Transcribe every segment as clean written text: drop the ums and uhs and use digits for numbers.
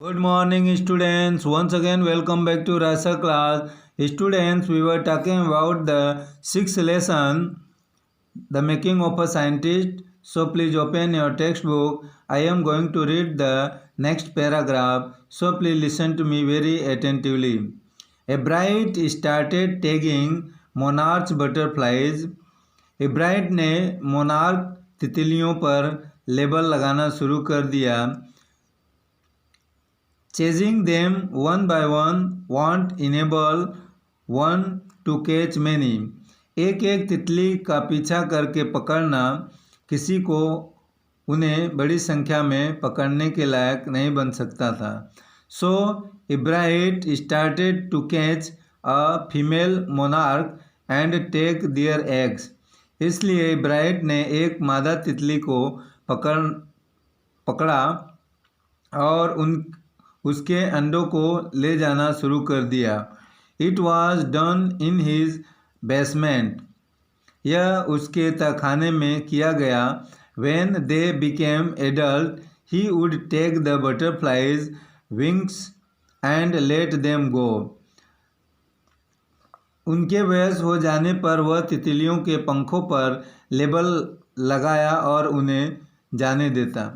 Good morning students. Once again welcome back to Rasa class. Students, we were talking about the sixth lesson, the making of a scientist. So please open your textbook. I am going to read the next paragraph. So please listen to me very attentively. A bright started tagging monarch butterflies. A bright ने monarch तितलियों पर label लगाना शुरू कर दिया. Chasing them one by one won't enable one to catch many. एक एक तितली का पीछा करके पकड़ना किसी को उन्हें बड़ी संख्या में पकड़ने के लायक नहीं बन सकता था. So Ebrahit started to catch a female monarch and take their eggs. इसलिए इब्राहिट ने एक मादा तितली को पकड़ा और उसके अंडों को ले जाना शुरू कर दिया. It was done in his basement. यह उसके तहखाने में किया गया. When they became adult, he would take the butterflies' wings and let them go. उनके वयस्क हो जाने पर वह तितलियों के पंखों पर लेबल लगाया और उन्हें जाने देता.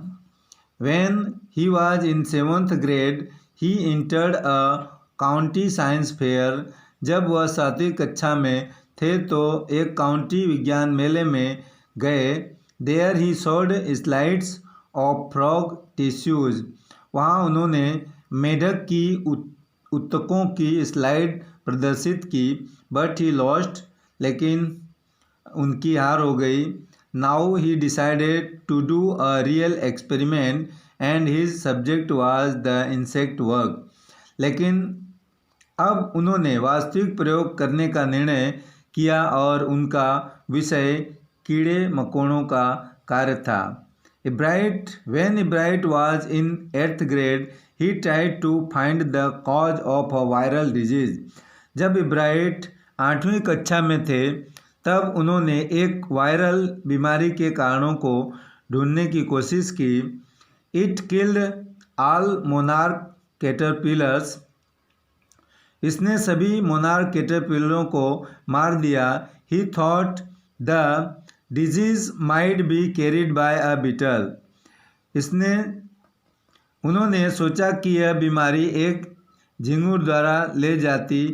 When he was in 7th grade, he entered a county science fair. जब वह 7वीं कक्षा में थे तो एक काउंटी विज्ञान मेले में गए. There he showed slides of frog tissues. वहाँ उन्होंने मेढक की ऊतकों की स्लाइड प्रदर्शित की. But he lost. लेकिन उनकी हार हो गई. Now he decided to do a real experiment and his subject was the insect work. लेकिन अब उन्होंने वास्तविक प्रयोग करने का निर्णय किया और उनका विषय कीड़े मकोड़ों का कार्य था. When Ebrahit was in 8th grade, he tried to find the cause of a viral disease. जब इब्राहिट 8वीं कक्षा में थे तब उन्होंने एक वायरल बीमारी के कारणों को ढूंढने की कोशिश की. It killed all monarch caterpillars. इसने सभी monarch caterpillars को मार दिया. He thought the disease might be carried by a beetle. उन्होंने सोचा कि यह बीमारी एक झिंगुर द्वारा ले जाती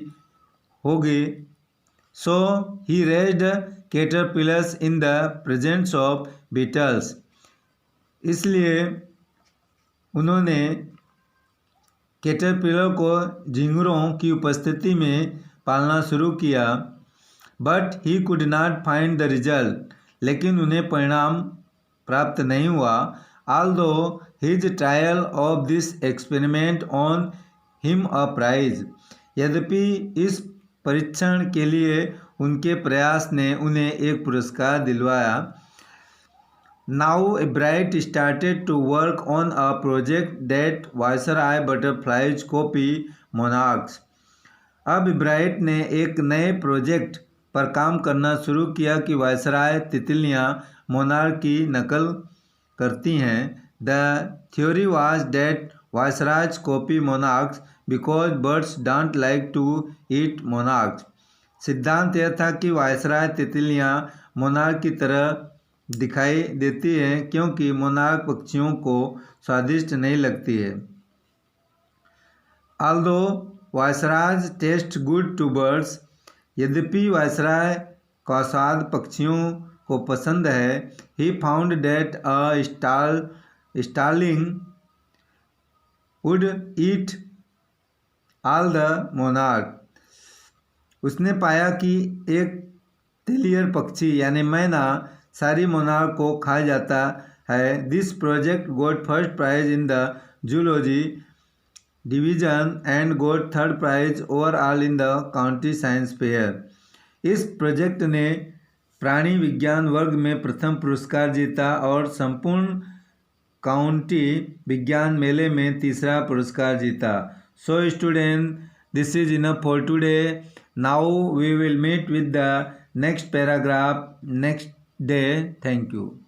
होगी. So he raised caterpillars in the presence of beetles. इसलिए उन्होंने कैटरपिलर को झिंगुरों की उपस्थिति में पालना शुरू किया. But he could not find the result. लेकिन उन्हें परिणाम प्राप्त नहीं हुआ. Although his trial of this experiment earned him a prize. यद्यपि इस परीक्षण के लिए उनके प्रयास ने उन्हें एक पुरस्कार दिलवाया. Now Ebrahit started to work on a project that Viceroy butterflies copy monarchs. अब इब्राहिट ने एक नए प्रोजेक्ट पर काम करना शुरू किया कि वायसराय तितलियां मोनार्क की नकल करती हैं. The theory was that viceroys copy monarchs because birds don't like to eat monarchs. सिद्धांत यह था कि वायसराय तितलियां मोनार्क की तरह दिखाई देती हैं क्योंकि मोनार्क पक्षियों को स्वादिष्ट नहीं लगती है. Although viceroys taste good to birds, यद्यपि वायसराय का स्वाद पक्षियों को पसंद है. He found that a starling would eat all the monarch. उसने पाया कि एक तेलियर पक्षी यानी मैना सारी मोनार्क को खा जाता है. This project got first prize in the zoology division and got third prize overall in the county science fair. इस प्रोजेक्ट ने प्राणी विज्ञान वर्ग में प्रथम पुरस्कार जीता और संपूर्ण काउंटी विज्ञान मेले में तीसरा पुरस्कार जीता. So student, this is enough for today. Now we will meet with the next paragraph next day. Thank you.